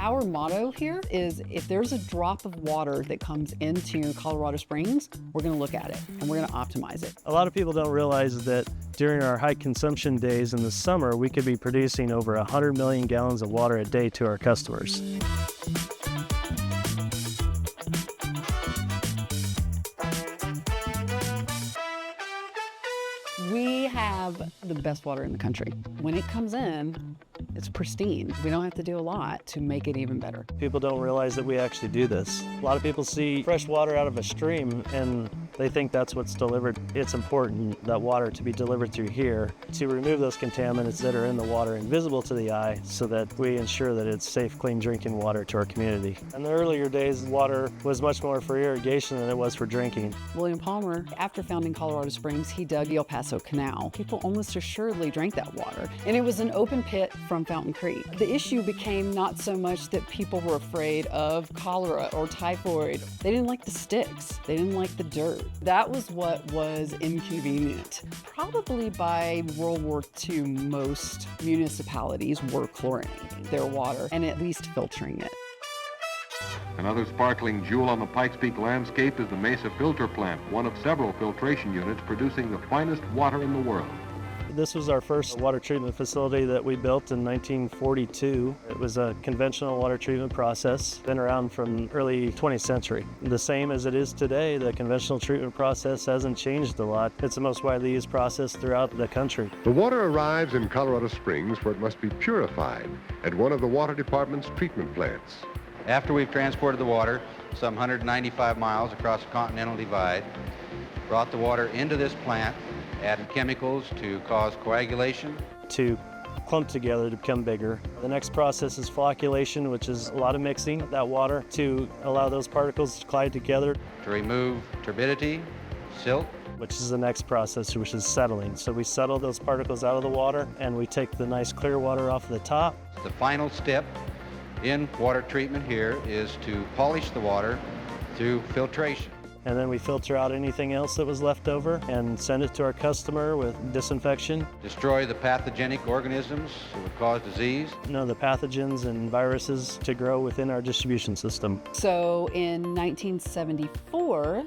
Our motto here is if there's a drop of water that comes into Colorado Springs, we're going to look at it and we're going to optimize it. A lot of people don't realize that during our high consumption days in the summer, we could be producing over 100 million gallons of water a day to our customers. We have the best water in the country. When it comes in, it's pristine. We don't have to do a lot to make it even better. People don't realize that we actually do this. A lot of people see fresh water out of a stream and they think that's what's delivered. It's important that water to be delivered through here to remove those contaminants that are in the water invisible to the eye so that we ensure that it's safe, clean drinking water to our community. In the earlier days, water was much more for irrigation than it was for drinking. William Palmer, after founding Colorado Springs, he dug the El Paso Canal. People almost assuredly drank that water, and it was an open pit from Fountain Creek. The issue became not so much that people were afraid of cholera or typhoid. They didn't like the sticks. They didn't like the dirt. That was what was inconvenient. Probably by World War II, most municipalities were chlorinating their water and at least filtering it. Another sparkling jewel on the Pikes Peak landscape is the Mesa Filter Plant, one of several filtration units producing the finest water in the world. This was our first water treatment facility that we built in 1942. It was a conventional water treatment process, been around from early 20th century. The same as it is today, the conventional treatment process hasn't changed a lot. It's the most widely used process throughout the country. The water arrives in Colorado Springs where it must be purified at one of the water department's treatment plants. After we've transported the water some 195 miles across the Continental Divide, brought the water into this plant, added chemicals to cause coagulation, to clump together to become bigger. The next process is flocculation, which is a lot of mixing of that water to allow those particles to collide together. to remove turbidity, silt, Which is the next process, which is settling. So we settle those particles out of the water and we take the nice clear water off the top. The final step in water treatment here is to polish the water through filtration. And then we filter out anything else that was left over and send it to our customer with disinfection. Destroy the pathogenic organisms that would cause disease. The pathogens and viruses to grow within our distribution system. So in 1974,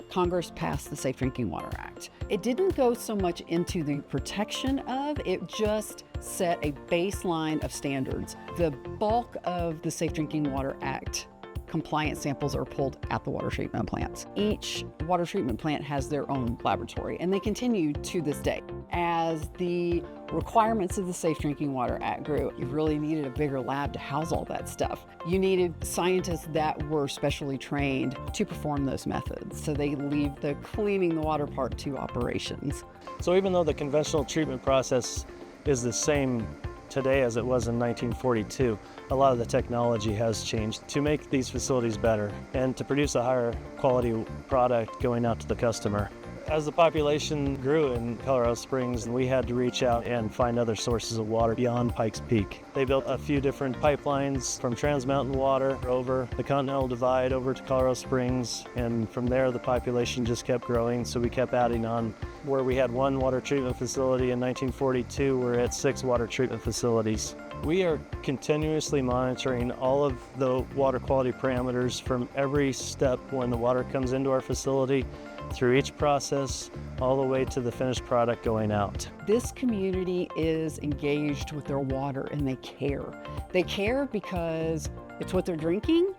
Congress passed the Safe Drinking Water Act. It didn't go so much into the protection of, it just set a baseline of standards. The bulk of the Safe Drinking Water Act compliance samples are pulled at the water treatment plants. Each water treatment plant has their own laboratory, and they continue to this day. As the requirements of the Safe Drinking Water Act grew, you really needed a bigger lab to house all that stuff. You needed scientists that were specially trained to perform those methods, so they leave the cleaning the water part to operations. So even though the conventional treatment process is the same today as it was in 1942, a lot of the technology has changed to make these facilities better and to produce a higher quality product going out to the customer. As the population grew in Colorado Springs, we had to reach out and find other sources of water beyond Pikes Peak. They built a few different pipelines from Trans Mountain water over the Continental Divide over to Colorado Springs, and from there the population just kept growing, so we kept adding on. Where we had one water treatment facility in 1942, we're at 6 water treatment facilities. We are continuously monitoring all of the water quality parameters from every step when the water comes into our facility, through each process, all the way to the finished product going out. This community is engaged with their water and they care. They care because it's what they're drinking,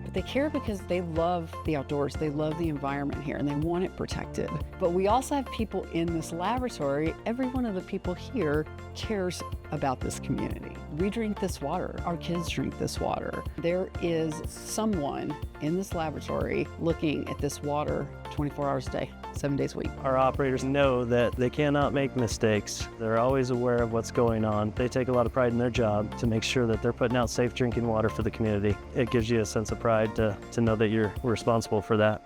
but they care because they love the outdoors, they love the environment here, and they want it protected. But we also have people in this laboratory. Every one of the people here cares about this community. We drink this water, our kids drink this water. There is someone in this laboratory looking at this water 24 hours a day, 7 days a week. Our operators know that they cannot make mistakes. They're always aware of what's going on. They take a lot of pride in their job to make sure that they're putting out safe drinking water for the community. It gives you a sense of pride to know that you're responsible for that.